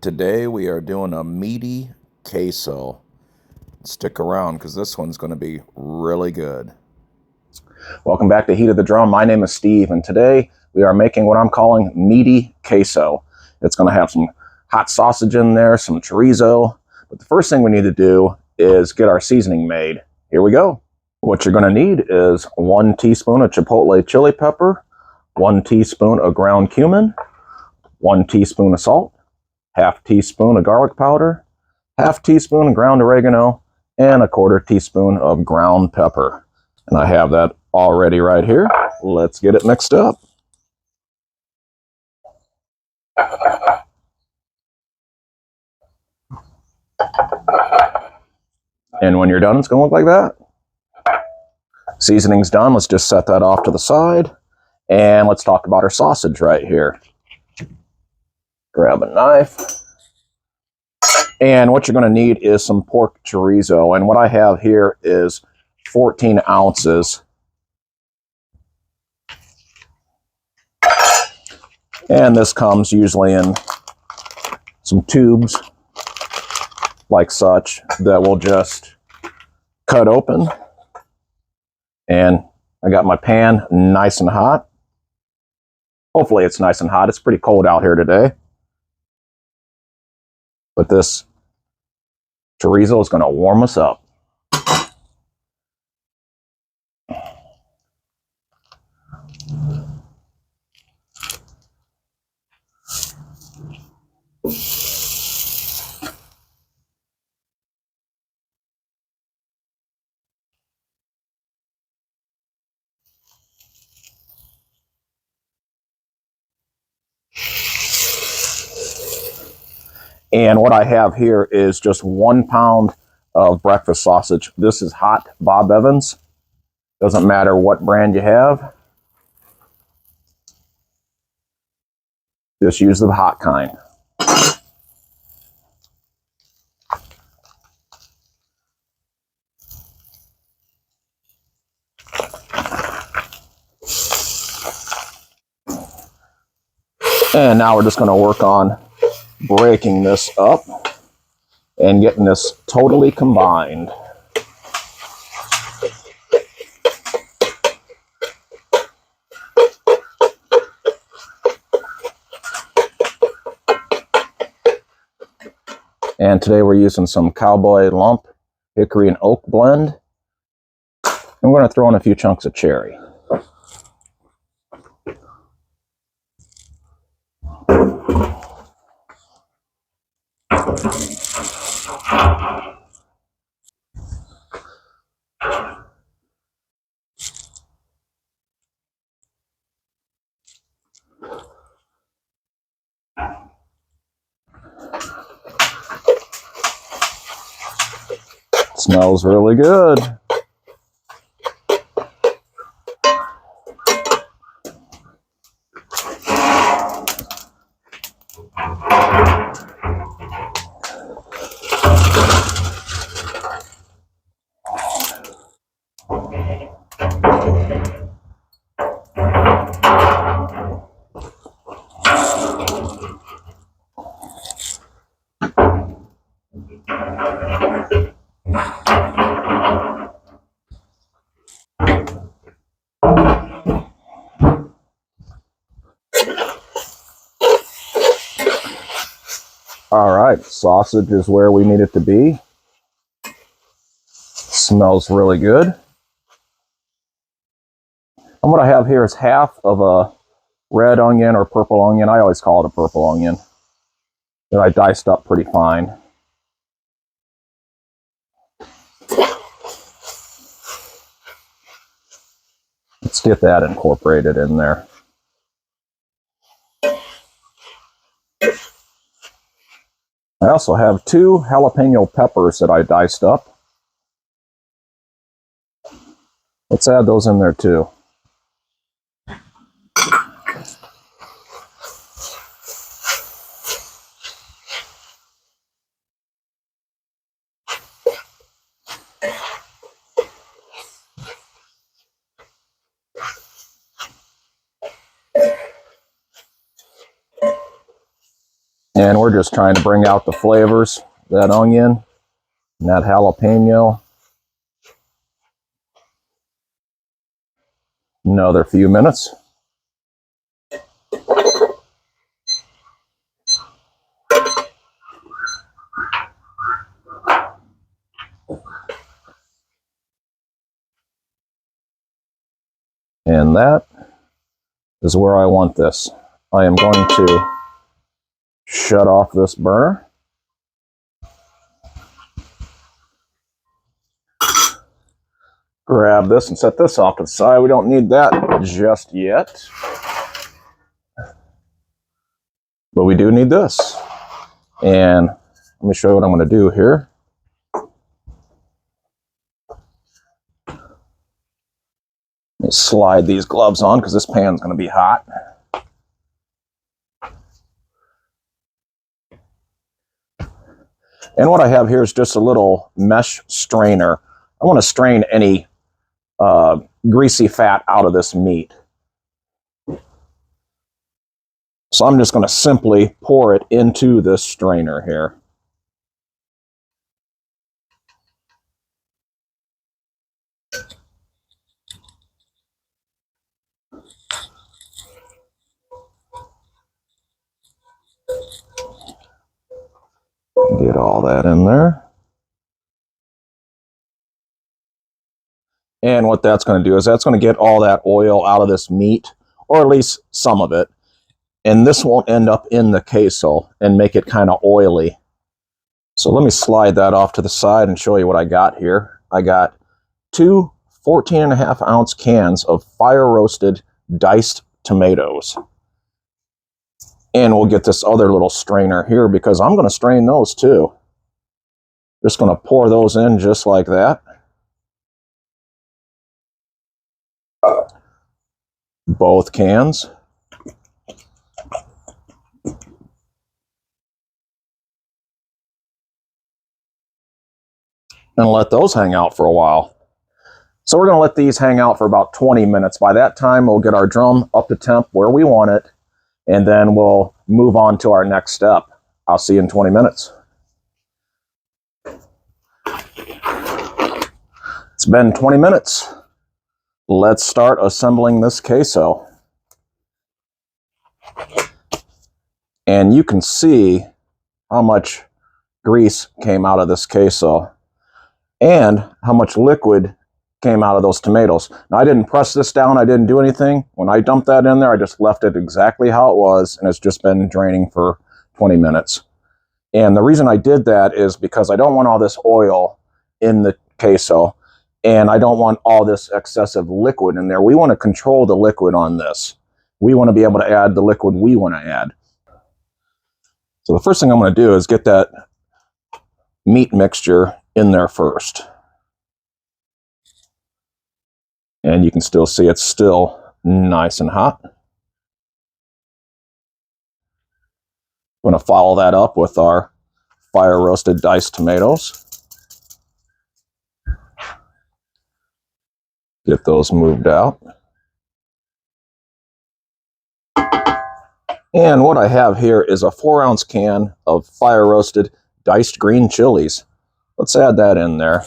Today we are doing a meaty queso. Stick around because this one's going to be really good. Welcome back to Heat of the Drum. My name is Steve, and today we are making what I'm calling meaty queso. It's going to have some hot sausage in there, some chorizo, but the first thing we need to do is get our seasoning made. Here we go. What you're going to need is 1 teaspoon of chipotle chili pepper, 1 teaspoon of ground cumin, 1 teaspoon of salt, half teaspoon of garlic powder, half teaspoon of ground oregano, and a 1/4 teaspoon of ground pepper. And I have that already right here. Let's get it mixed up. And when you're done, it's going to look like that. Seasoning's done. Let's just set that off to the side. And let's talk about our sausage right here. Grab a knife. And what you're going to need is some pork chorizo. And what I have here is 14 ounces. And this comes usually in some tubes like such that we'll just cut open. And I got my pan nice and hot. Hopefully it's nice and hot. It's pretty cold out here today. But this chorizo is going to warm us up. And what I have here is just 1 pound of breakfast sausage. This is hot Bob Evans. Doesn't matter what brand you have. Just use the hot kind. And now we're just going to work on breaking this up and getting this totally combined. And today we're using some Cowboy Lump Hickory and Oak blend. And we're going to throw in a few chunks of cherry. Smells really good. All right, sausage is where we need it to be. Smells really good. And what I have here is half of a red onion or purple onion. I always call it a purple onion. That I diced up pretty fine. Let's get that incorporated in there. I also have 2 jalapeno peppers that I diced up. Let's add those in there too. And we're just trying to bring out the flavors, that onion and that jalapeno. Another few minutes. And that is where I want this. I am going to shut off this burner. Grab this and set this off to the side. We don't need that just yet. But we do need this. And let me show you what I'm going to do here. Let me slide these gloves on because this pan's going to be hot. And what I have here is just a little mesh strainer. I want to strain any greasy fat out of this meat. So I'm just going to simply pour it into this strainer here. Get all that in there. And what that's going to do is that's going to get all that oil out of this meat, or at least some of it. And this won't end up in the queso and make it kind of oily. So let me slide that off to the side and show you what I got here. I got two 14.5-ounce cans of fire roasted diced tomatoes. And we'll get this other little strainer here because I'm going to strain those too. Just going to pour those in just like that. Both cans. And let those hang out for a while. So we're going to let these hang out for about 20 minutes. By that time, we'll get our drum up to temp where we want it, and then we'll move on to our next step. I'll see you in 20 minutes. It's been 20 minutes. Let's start assembling this queso. And you can see how much grease came out of this queso and how much liquid came out of those tomatoes. Now, I didn't press this down. I didn't do anything. When I dumped that in there, I just left it exactly how it was, and it's just been draining for 20 minutes. And the reason I did that is because I don't want all this oil in the queso, and I don't want all this excessive liquid in there. We want to control the liquid on this. We want to be able to add the liquid we want to add. So the first thing I'm going to do is get that meat mixture in there first. And you can still see it's still nice and hot. I'm going to follow that up with our fire roasted diced tomatoes. Get those moved out. And what I have here is a 4-ounce can of fire roasted diced green chilies. Let's add that in there.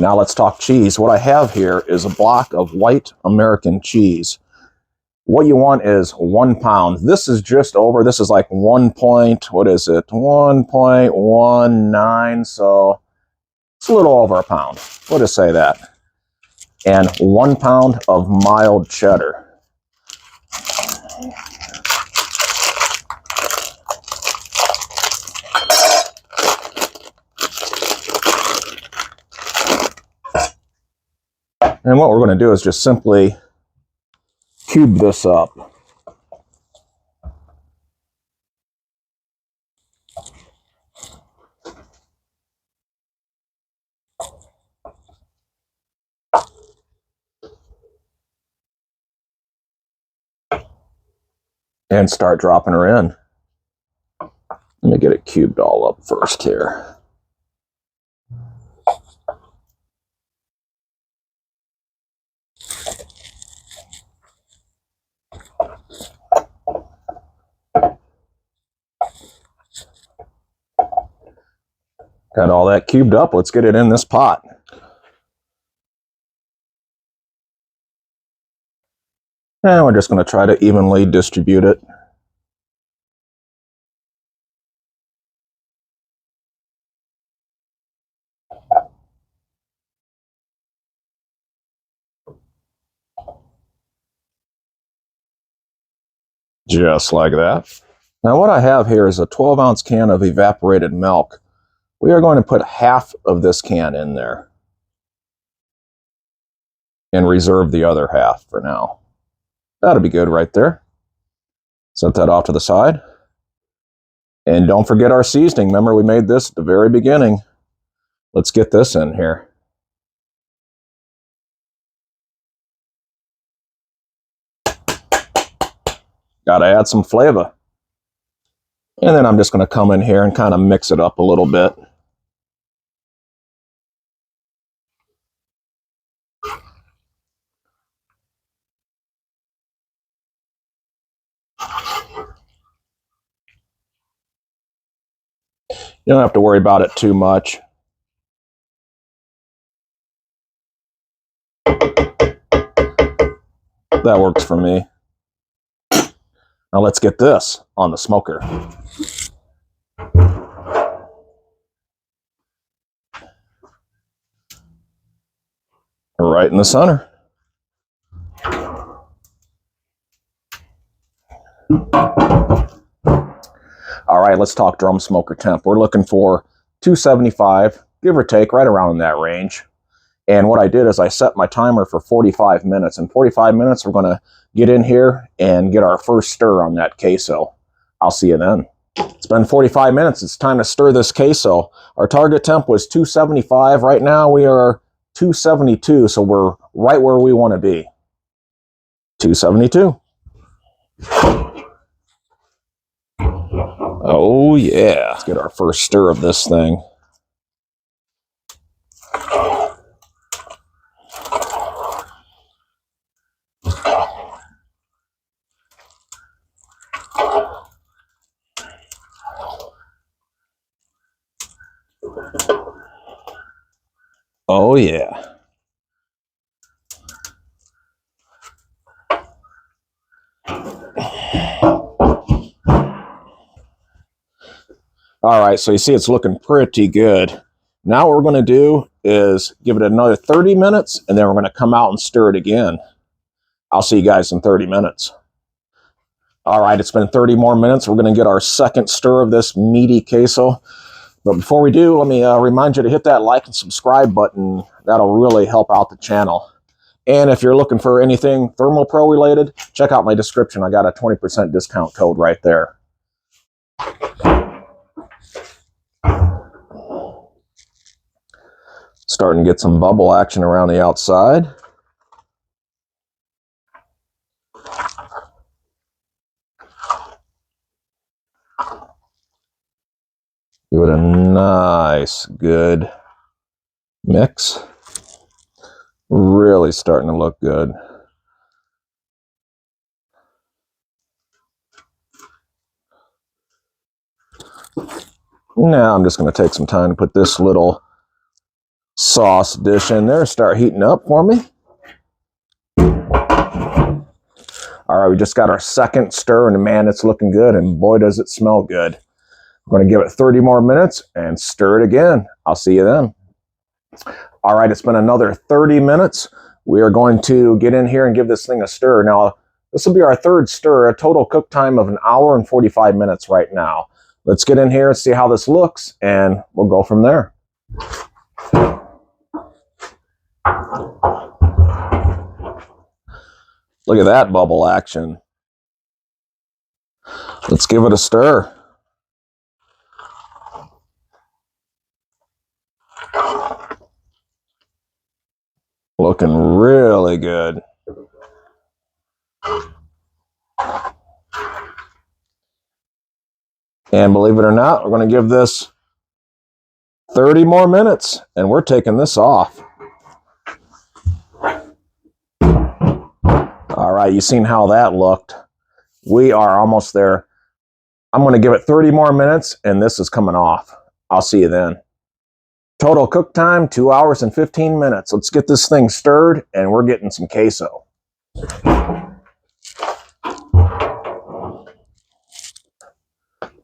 Now let's talk cheese. What I have here is a block of white American cheese. What you want is 1 pound. This is just over, this is like 1.19, so it's a little over a pound. We'll just say that. And 1 pound of mild cheddar. And what we're going to do is just simply cube this up. And start dropping her in. Let me get it cubed all up first here. Got all that cubed up. Let's get it in this pot. And we're just going to try to evenly distribute it. Just like that. Now what I have here is a 12-ounce can of evaporated milk. We are going to put half of this can in there and reserve the other half for now. That'll be good right there. Set that off to the side. And don't forget our seasoning. Remember, we made this at the very beginning. Let's get this in here. Got to add some flavor. And then I'm just going to come in here and kind of mix it up a little bit. You don't have to worry about it too much. That works for me. Now let's get this on the smoker. Right in the center. All right, let's talk drum smoker temp. We're looking for 275, give or take, right around in that range. And what I did is I set my timer for 45 minutes. In 45 minutes, we're going to get in here and get our first stir on that queso. I'll see you then. It's been 45 minutes. It's time to stir this queso. Our target temp was 275. Right now, we are 272, so we're right where we want to be. 272. Oh, yeah. Let's get our first stir of this thing. Oh, yeah. All right, so you see it's looking pretty good. Now what we're going to do is give it another 30 minutes, and then we're going to come out and stir it again. I'll see you guys in 30 minutes. All right, it's been 30 more minutes. We're going to get our second stir of this meaty queso. But before we do, let me remind you to hit that like and subscribe button. That'll really help out the channel. And if you're looking for anything ThermoPro related, check out my description. I got a 20% discount code right there. Starting to get some bubble action around the outside. Give it a nice, good mix. Really starting to look good. Now I'm just going to take some time to put this little sauce dish in there, start heating up for me. All right, we just got our second stir, and man, it's looking good, and boy, does it smell good. We're going to give it 30 more minutes and stir it again. I'll see you then. All right, it's been another 30 minutes. We are going to get in here and give this thing a stir. Now, this will be our third stir, a total cook time of 1 hour and 45 minutes right now. Let's get in here and see how this looks, and we'll go from there. Look at that bubble action. Let's give it a stir. Looking really good. And believe it or not, we're going to give this 30 more minutes, and we're taking this off. All right, you've seen how that looked. We are almost there. I'm going to give it 30 more minutes, and this is coming off. I'll see you then. Total cook time, 2 hours and 15 minutes. Let's get this thing stirred, and we're getting some queso.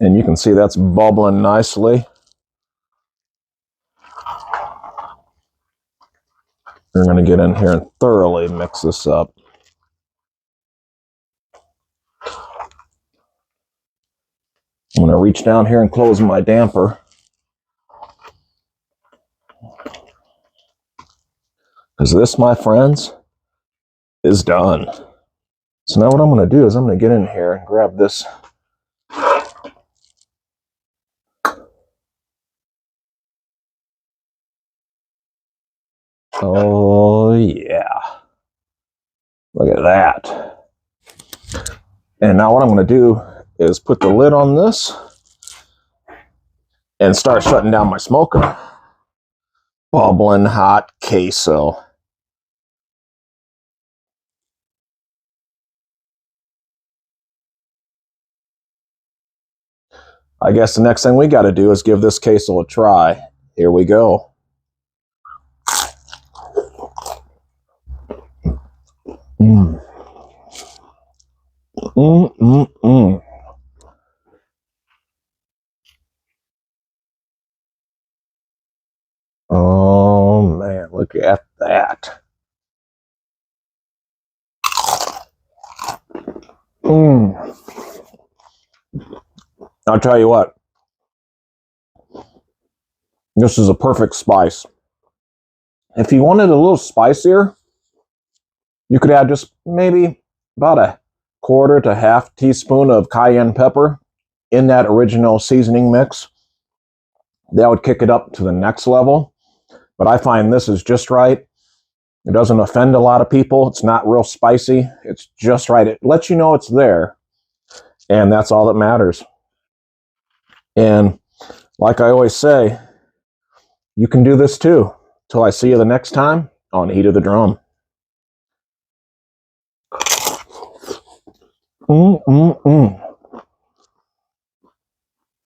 And you can see that's bubbling nicely. We're going to get in here and thoroughly mix this up. I'm going to reach down here and close my damper. Because this, my friends, is done. So now what I'm going to do is I'm going to get in here and grab this. Oh, yeah. Look at that. And now what I'm going to do is put the lid on this and start shutting down my smoker. Bubbling hot queso. I guess the next thing we got to do is give this queso a try. Here we go. Mmm. Mmm, mmm, mmm. Oh, man, look at that. Mmm. I'll tell you what. This is a perfect spice. If you wanted a little spicier, you could add just maybe about a quarter to half teaspoon of cayenne pepper in that original seasoning mix. That would kick it up to the next level. But I find this is just right. It doesn't offend a lot of people. It's not real spicy. It's just right. It lets you know it's there. And that's all that matters. And like I always say, you can do this too. Till I see you the next time on Heat of the Drum. Mmm, mmm, mmm.